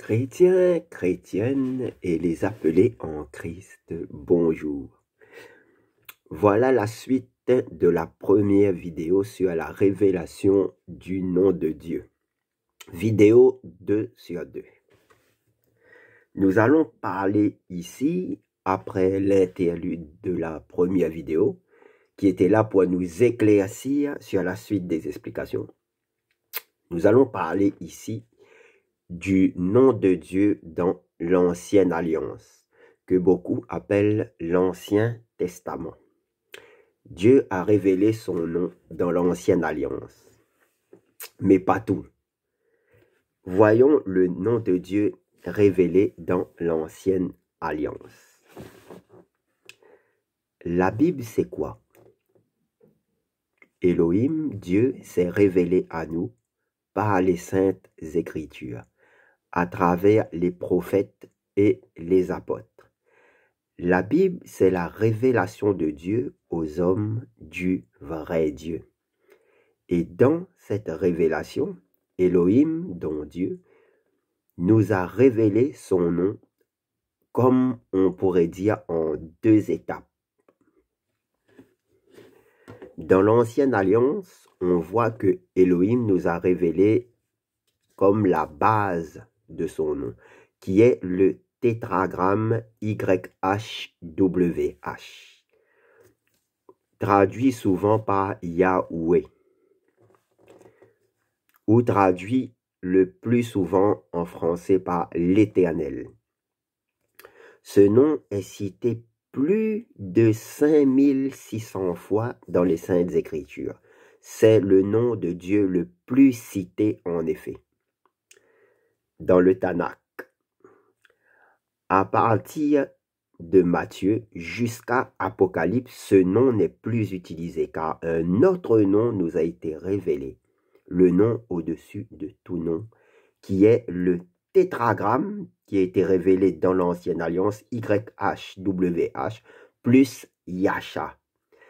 Chrétiens, chrétiennes et les appelés en Christ, bonjour. Voilà la suite de la première vidéo sur la révélation du nom de Dieu. Vidéo 2 sur 2. Nous allons parler ici, après l'interlude de la première vidéo, qui était là pour nous éclaircir sur la suite des explications. Nous allons parler ici du nom de Dieu dans l'Ancienne Alliance, que beaucoup appellent l'Ancien Testament. Dieu a révélé son nom dans l'Ancienne Alliance, mais pas tout. Voyons le nom de Dieu révélé dans l'Ancienne Alliance. La Bible, c'est quoi? Elohim, Dieu, s'est révélé à nous par les Saintes Écritures, à travers les prophètes et les apôtres. La Bible, c'est la révélation de Dieu aux hommes du vrai Dieu. Et dans cette révélation, Elohim, dont Dieu, nous a révélé son nom, comme on pourrait dire en deux étapes. Dans l'Ancienne Alliance, on voit que Elohim nous a révélé comme la base de son nom, qui est le tétragramme YHWH, traduit souvent par Yahweh, ou traduit le plus souvent en français par l'Éternel. Ce nom est cité plus de 5600 fois dans les Saintes Écritures. C'est le nom de Dieu le plus cité en effet. Dans le Tanakh, à partir de Matthieu jusqu'à Apocalypse, ce nom n'est plus utilisé car un autre nom nous a été révélé, le nom au-dessus de tout nom, qui est le tétragramme qui a été révélé dans l'Ancienne Alliance, YHWH, plus Yasha,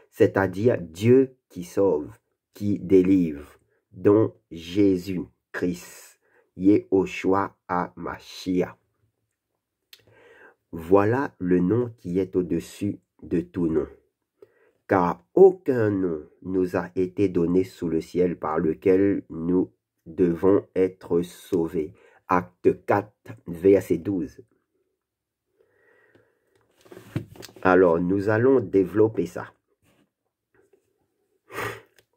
c'est-à-dire Dieu qui sauve, qui délivre, dont Jésus-Christ, Yehoshua HaMashiach. Voilà le nom qui est au-dessus de tout nom, car aucun nom nous a été donné sous le ciel par lequel nous devons être sauvés. Acte 4, verset 12. Alors, nous allons développer ça.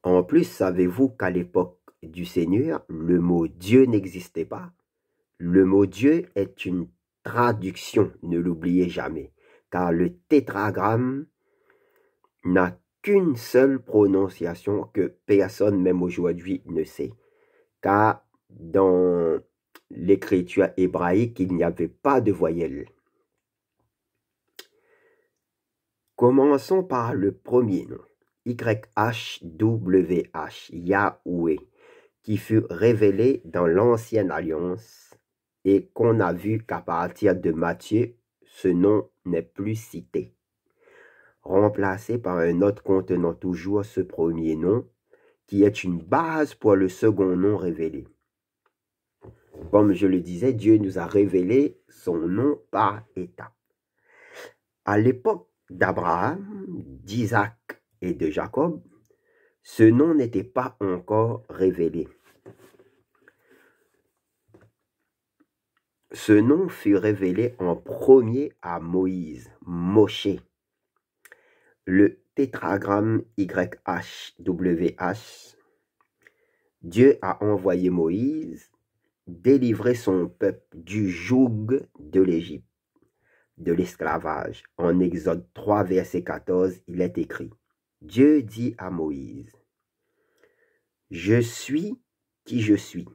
En plus, savez-vous qu'à l'époque du Seigneur, le mot Dieu n'existait pas? Le mot Dieu est une traduction, ne l'oubliez jamais, car le tétragramme n'a qu'une seule prononciation que personne, même aujourd'hui, ne sait. Car dans l'écriture hébraïque, il n'y avait pas de voyelle. Commençons par le premier nom, YHWH, Yahweh, qui fut révélé dans l'Ancienne Alliance et qu'on a vu qu'à partir de Matthieu, ce nom n'est plus cité, remplacé par un autre contenant toujours ce premier nom, qui est une base pour le second nom révélé. Comme je le disais, Dieu nous a révélé son nom par étapes. À l'époque d'Abraham, d'Isaac et de Jacob, ce nom n'était pas encore révélé. Ce nom fut révélé en premier à Moïse, Moshe. Le tétragramme YHWH, Dieu a envoyé Moïse délivrer son peuple du joug de l'Égypte, de l'esclavage. En Exode 3, verset 14, il est écrit, Dieu dit à Moïse, « Je suis qui je suis. »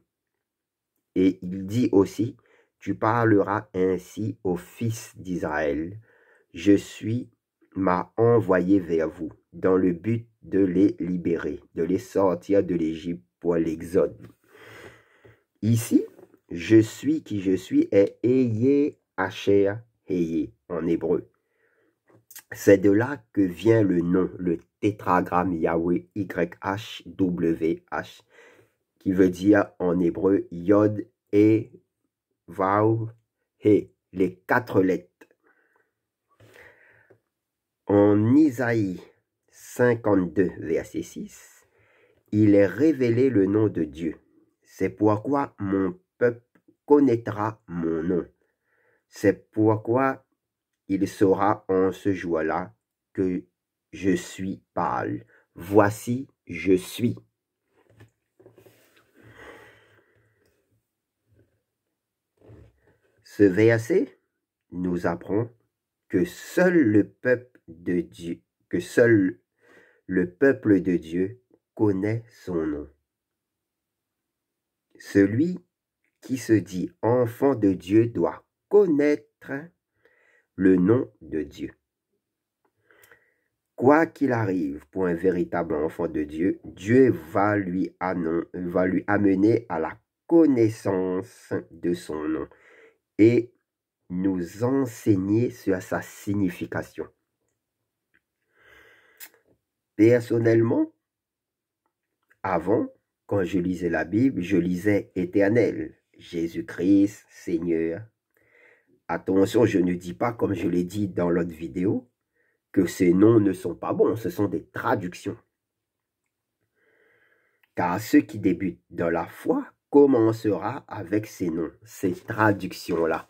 Et il dit aussi, « Tu parleras ainsi aux fils d'Israël. Je suis m'a envoyé vers vous, dans le but de les libérer, de les sortir de l'Égypte pour l'exode. » Ici, je suis qui je suis est Eye Asher Eye en hébreu. C'est de là que vient le nom, le tétragramme Yahweh YHWH, qui veut dire en hébreu Yod et Vav, He, les 4 lettres. En Isaïe 52, verset 6, il est révélé le nom de Dieu. C'est pourquoi mon peuple connaîtra mon nom. C'est pourquoi il saura en ce jour-là que je suis Baal. Voici, je suis. Ce verset nous apprend que seul le peuple de Dieu, connaît son nom. Celui qui se dit enfant de Dieu doit connaître le nom de Dieu. Quoi qu'il arrive pour un véritable enfant de Dieu, Dieu va lui amener à la connaissance de son nom et nous enseigner sur sa signification. Personnellement, avant, quand je lisais la Bible, je lisais Éternel, Jésus-Christ, Seigneur. Attention, je ne dis pas, comme je l'ai dit dans l'autre vidéo, que ces noms ne sont pas bons, ce sont des traductions. Car ceux qui débutent dans la foi commencera avec ces noms, ces traductions-là.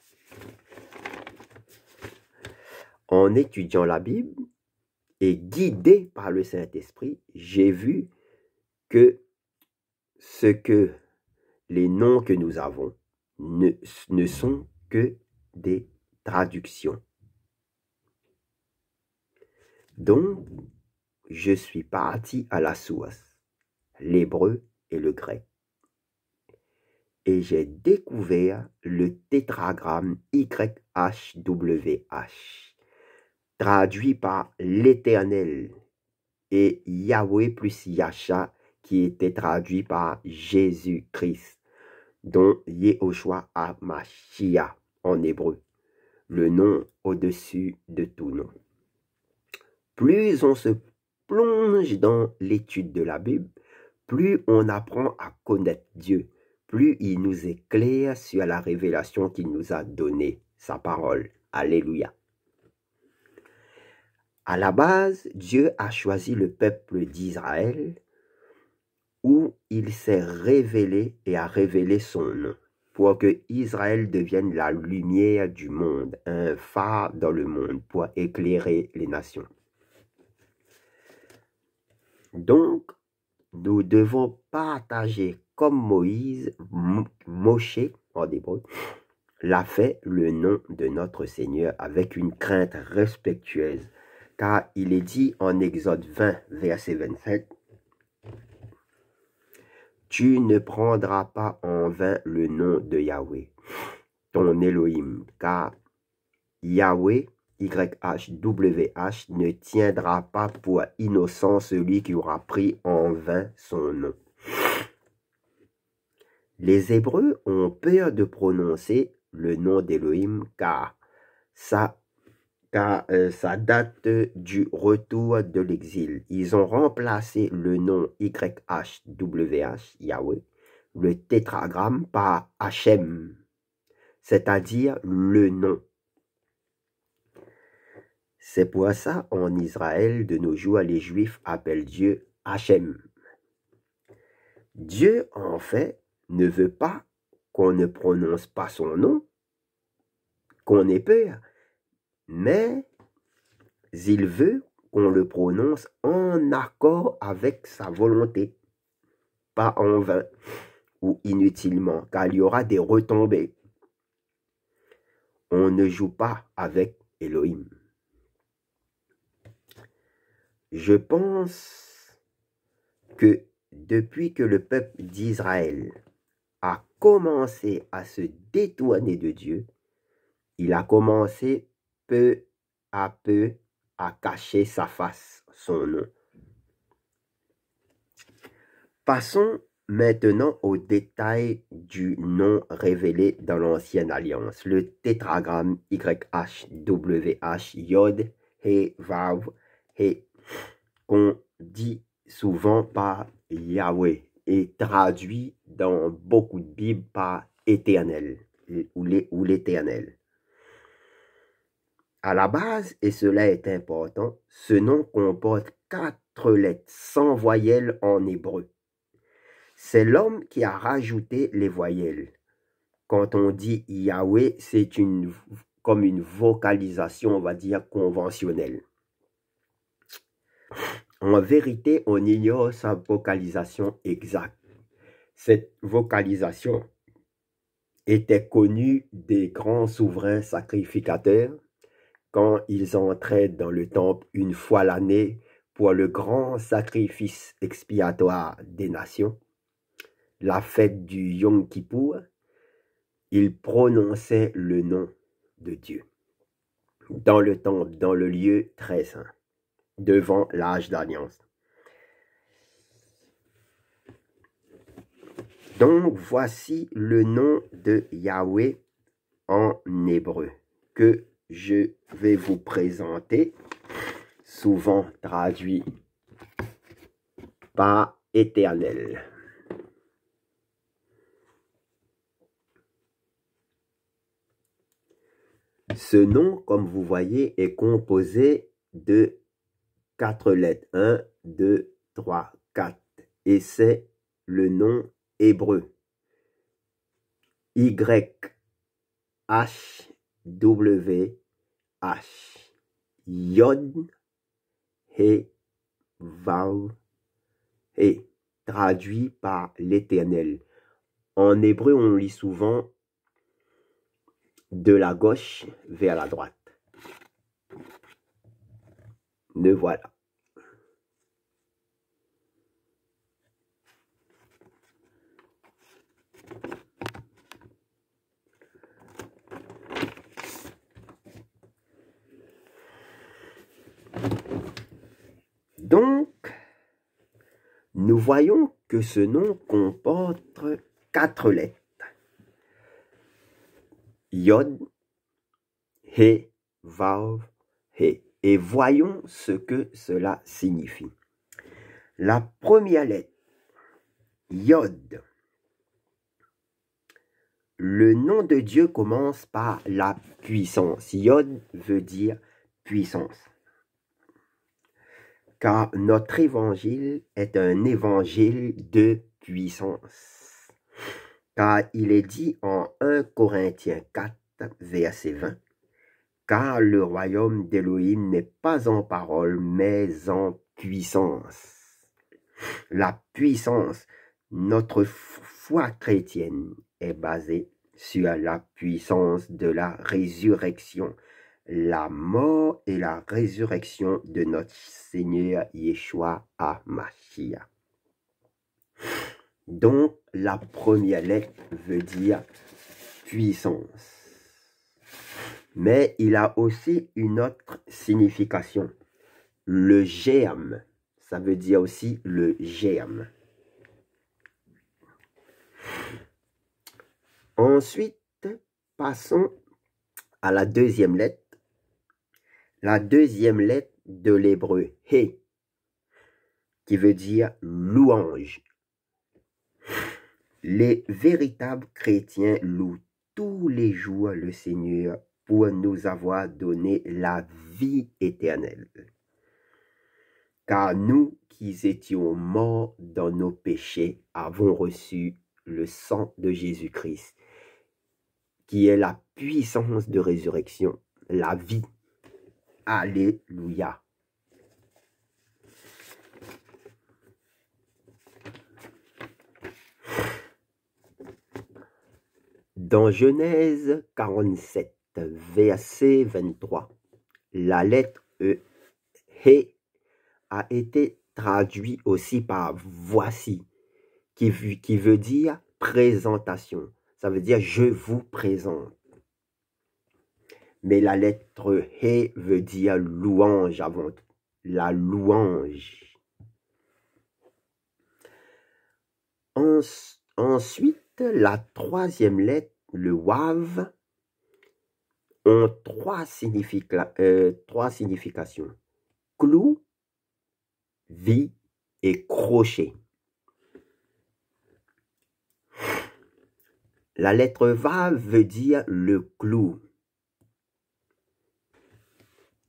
En étudiant la Bible et guidé par le Saint-Esprit, j'ai vu que les noms que nous avons ne sont que des traductions. Donc, je suis parti à la source, l'hébreu et le grec. Et j'ai découvert le tétragramme YHWH, traduit par l'Éternel, et Yahweh plus Yasha, qui était traduit par Jésus-Christ, dont Yehoshua HaMashiach en hébreu, le nom au-dessus de tout nom. Plus on se plonge dans l'étude de la Bible, plus on apprend à connaître Dieu, plus il nous éclaire sur la révélation qu'il nous a donnée, sa parole. Alléluia. À la base, Dieu a choisi le peuple d'Israël où il s'est révélé et a révélé son nom pour que Israël devienne la lumière du monde, un phare dans le monde pour éclairer les nations. Donc, nous devons partager comme Moïse, Moshe en hébreu, l'a fait le nom de notre Seigneur avec une crainte respectueuse. Car il est dit en Exode 20, verset 27, « Tu ne prendras pas en vain le nom de Yahweh, ton Elohim, car Yahweh, YHWH, ne tiendra pas pour innocent celui qui aura pris en vain son nom. » Les Hébreux ont peur de prononcer le nom d'Elohim car ça date du retour de l'exil. Ils ont remplacé le nom YHWH, Yahweh, le tétragramme par Hachem, c'est-à-dire le nom. C'est pour ça en Israël de nos jours les Juifs appellent Dieu Hachem. Dieu en fait ne veut pas qu'on ne prononce pas son nom, qu'on ait peur, mais il veut qu'on le prononce en accord avec sa volonté, pas en vain ou inutilement, car il y aura des retombées. On ne joue pas avec Elohim. Je pense que depuis que le peuple d'Israël a commencé à se détourner de Dieu, il a commencé peu à peu à cacher sa face, son nom. Passons maintenant aux détails du nom révélé dans l'Ancienne Alliance, le tétragramme YHWH, Yod, He, Vav, He, qu'on dit souvent par Yahweh et traduit dans beaucoup de Bibles par Éternel, ou l'Éternel. À la base, et cela est important, ce nom comporte 4 lettres sans voyelles en hébreu. C'est l'homme qui a rajouté les voyelles. Quand on dit Yahweh, c'est comme une vocalisation, on va dire, conventionnelle. En vérité, on ignore sa vocalisation exacte. Cette vocalisation était connue des grands souverains sacrificateurs quand ils entraient dans le temple une fois l'année pour le grand sacrifice expiatoire des nations, la fête du Yom Kippour. Ils prononçaient le nom de Dieu dans le temple, dans le lieu très saint, devant l'Arche d'Alliance. Donc, voici le nom de Yahweh en hébreu que je vais vous présenter, souvent traduit par Éternel. Ce nom, comme vous voyez, est composé de 4 lettres. 1, 2, 3, 4. Et c'est le nom hébreu. Y, H, W, H. Yod, He, Vav, He. Traduit par l'Éternel. En hébreu, on lit souvent de la gauche vers la droite. Le voilà. Donc, nous voyons que ce nom comporte 4 lettres. Yod, He, Vav, He. Et voyons ce que cela signifie. La première lettre, Yod. Le nom de Dieu commence par la puissance. Yod veut dire puissance. Car notre évangile est un évangile de puissance. Car il est dit en 1 Corinthiens 4, verset 20, « Car le royaume d'Élohim n'est pas en parole, mais en puissance. » La puissance, notre foi chrétienne est basée sur la puissance de la résurrection, la mort et la résurrection de notre Seigneur Yeshua HaMashiach. Donc, la première lettre veut dire puissance. Mais il a aussi une autre signification. Le germe, ça veut dire aussi le germe. Ensuite, passons à la deuxième lettre. La deuxième lettre de l'hébreu, He, qui veut dire louange. Les véritables chrétiens louent tous les jours le Seigneur pour nous avoir donné la vie éternelle. Car nous qui étions morts dans nos péchés avons reçu le sang de Jésus-Christ, qui est la puissance de résurrection, la vie. Alléluia. Dans Genèse 47, verset 23, la lettre E, He, a été traduite aussi par voici, qui veut dire présentation. Ça veut dire je vous présente. Mais la lettre He veut dire louange avant tout. La louange. Ensuite, la troisième lettre, le Wav, ont trois significations. Clou, vie et crochet. La lettre Vav veut dire le clou.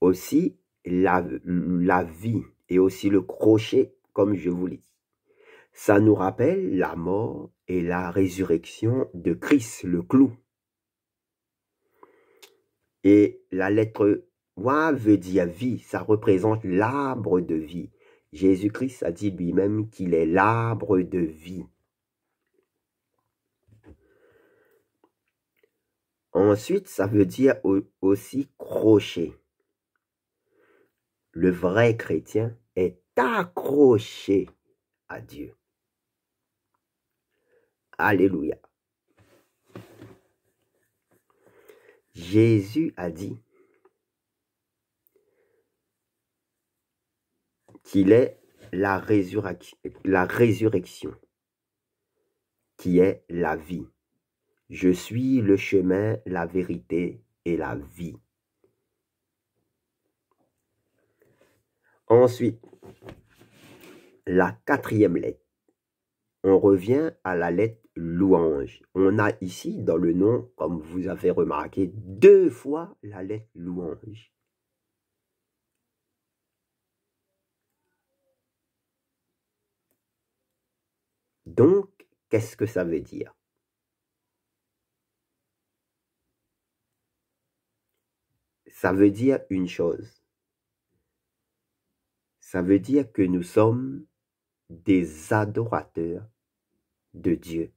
Aussi, la vie et aussi le crochet, comme je vous l'ai dit. Ça nous rappelle la mort et la résurrection de Christ, le clou. Et la lettre Wa veut dire vie, ça représente l'arbre de vie. Jésus-Christ a dit lui-même qu'il est l'arbre de vie. Ensuite, ça veut dire aussi crochet. Le vrai chrétien est accroché à Dieu. Alléluia. Jésus a dit qu'il est la résurrection, qui est la vie. Je suis le chemin, la vérité et la vie. Ensuite, la quatrième lettre. On revient à la lettre louange. On a ici dans le nom, comme vous avez remarqué, 2 fois la lettre louange. Donc, qu'est-ce que ça veut dire? Ça veut dire une chose. Ça veut dire que nous sommes des adorateurs de Dieu.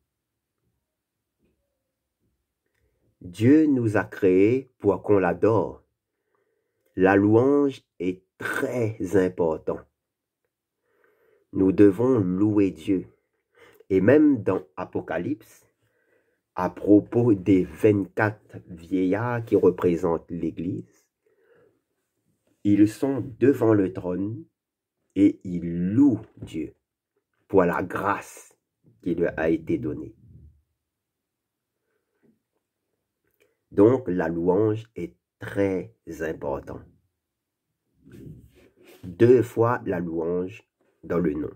Dieu nous a créés pour qu'on l'adore. La louange est très importante. Nous devons louer Dieu. Et même dans Apocalypse, à propos des 24 vieillards qui représentent l'Église, ils sont devant le trône et ils louent Dieu pour la grâce qui leur a été donnée. Donc, la louange est très importante. 2 fois la louange dans le nom.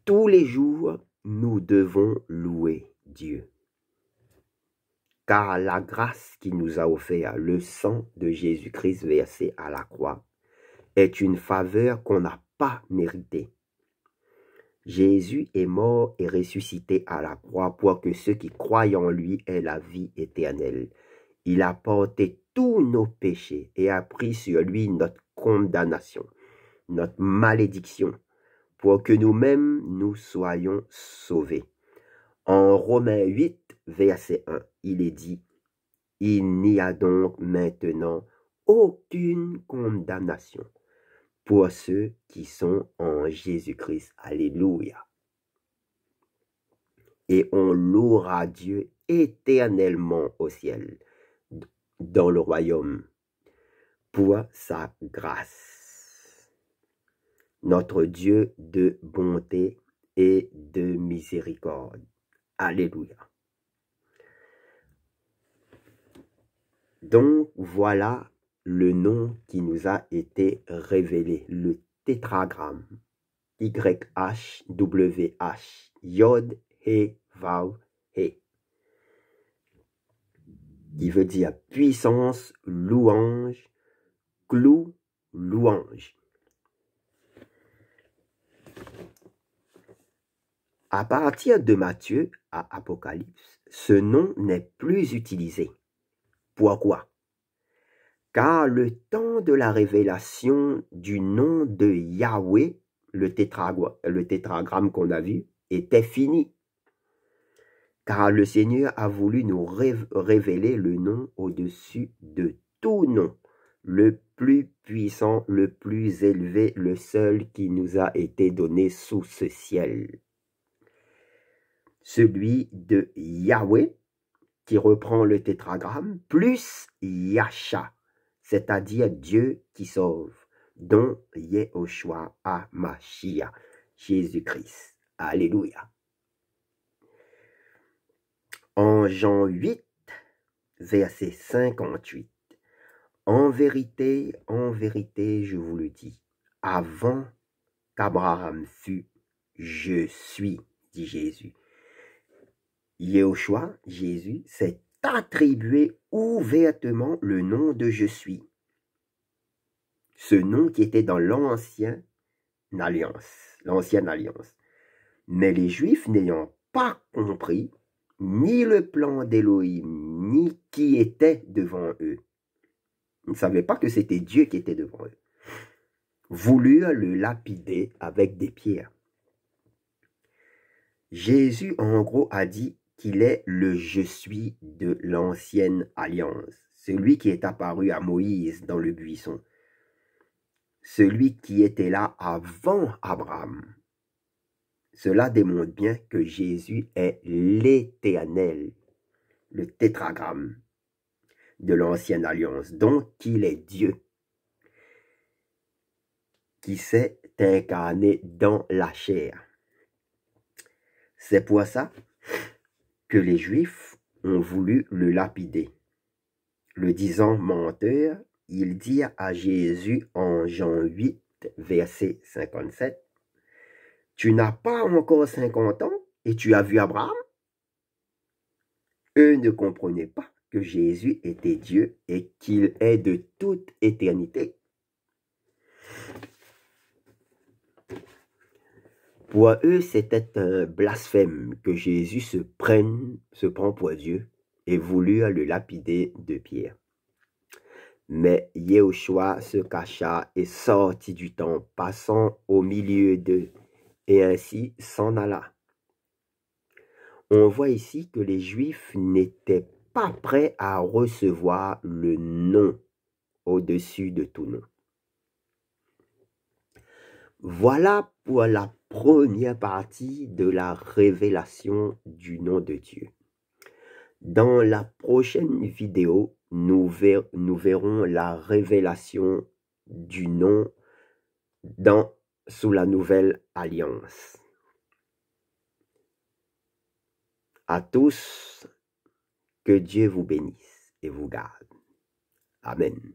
Tous les jours, nous devons louer Dieu. Car la grâce qu'il nous a offert, le sang de Jésus-Christ versé à la croix, est une faveur qu'on n'a pas méritée. Jésus est mort et ressuscité à la croix pour que ceux qui croient en lui aient la vie éternelle. Il a porté tous nos péchés et a pris sur lui notre condamnation, notre malédiction, pour que nous-mêmes nous soyons sauvés. En Romains 8, verset 1, il est dit, « Il n'y a donc maintenant aucune condamnation pour ceux qui sont en Jésus-Christ. » Alléluia. Et on louera Dieu éternellement au ciel, dans le royaume, pour sa grâce. Notre Dieu de bonté et de miséricorde. Alléluia. Donc, voilà le nom qui nous a été révélé, le tétragramme. YHWH, Yod, He, Vav, He. Qui veut dire puissance, louange, clou, louange. À partir de Matthieu à Apocalypse, ce nom n'est plus utilisé. Pourquoi? Car le temps de la révélation du nom de Yahweh, le tétragramme qu'on a vu, était fini. Car le Seigneur a voulu nous révéler le nom au-dessus de tout nom, le plus puissant, le plus élevé, le seul qui nous a été donné sous ce ciel. Celui de Yahweh, qui reprend le tétragramme, plus Yasha, c'est-à-dire Dieu qui sauve, dont Yehoshua HaMashiach, Jésus-Christ. Alléluia. En Jean 8, verset 58, en vérité, je vous le dis, avant qu'Abraham fût, je suis, dit Jésus. Yahushua, Jésus, s'est attribué ouvertement le nom de je suis. Ce nom qui était dans l'ancienne alliance. Mais les Juifs n'ayant pas compris ni le plan d'Élohim, ni qui était devant eux, ils ne savaient pas que c'était Dieu qui était devant eux, voulurent le lapider avec des pierres. Jésus, en gros, a dit qu'il est le « je suis » de l'ancienne alliance, celui qui est apparu à Moïse dans le buisson, celui qui était là avant Abraham. Cela démontre bien que Jésus est l'Éternel, le tétragramme de l'ancienne alliance, donc il est Dieu qui s'est incarné dans la chair. C'est pour ça que les Juifs ont voulu le lapider. Le disant menteur, ils dirent à Jésus en Jean 8, verset 57, « Tu n'as pas encore 50 ans et tu as vu Abraham ?» Eux ne comprenaient pas que Jésus était Dieu et qu'il est de toute éternité. Pour eux, c'était un blasphème que Jésus se prend pour Dieu et voulurent le lapider de pierre. Mais Yahushua se cacha et sortit du temple, passant au milieu d'eux, et ainsi s'en alla. On voit ici que les Juifs n'étaient pas prêts à recevoir le nom au-dessus de tout nom. Voilà pour la première partie de la révélation du nom de Dieu. Dans la prochaine vidéo, nous verrons la révélation du nom sous la nouvelle alliance. À tous, que Dieu vous bénisse et vous garde. Amen.